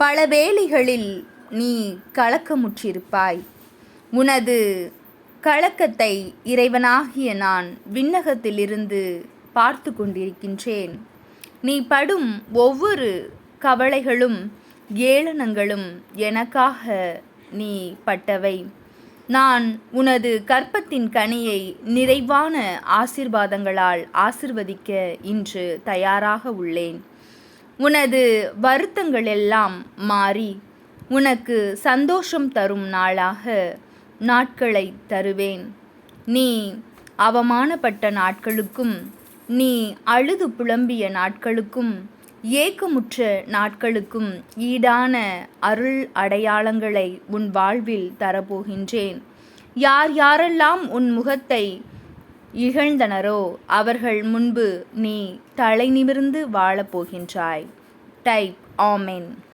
பல வேளைகளில் நீ கலக்கமுற்றிருப்பாய். உனது கலக்கத்தை இறைவனாகிய நான் விண்ணகத்திலிருந்து பார்த்து கொண்டிருக்கின்றேன். நீ படும் ஒவ்வொரு கவலைகளும் ஏளனங்களும் எனக்காக நீ பட்டவை. நான் உனது கர்ப்பத்தின் கனியை நிறைவான ஆசீர்வாதங்களால் ஆசிர்வதிக்க இன்று தயாராக உள்ளேன். உனது வருத்தங்கள் எல்லாம் மாறி உனக்கு சந்தோஷம் தரும் நாட்களை தருவேன். நீ அவமானப்பட்ட நாட்களுக்கும் நீ அழுது புலம்பிய நாட்களுக்கும் ஏக்கமுற்ற நாட்களுக்கும் ஈடான அருள் அடையாளங்களை உன் வாழ்வில் தரப்போகின்றேன். யாரெல்லாம் உன் முகத்தை இகழ்ந்தனரோ அவர்கள் முன்பு நீ தலை நிமிர்ந்து வாழப்போகின்றாய். டைப் ஆமென்.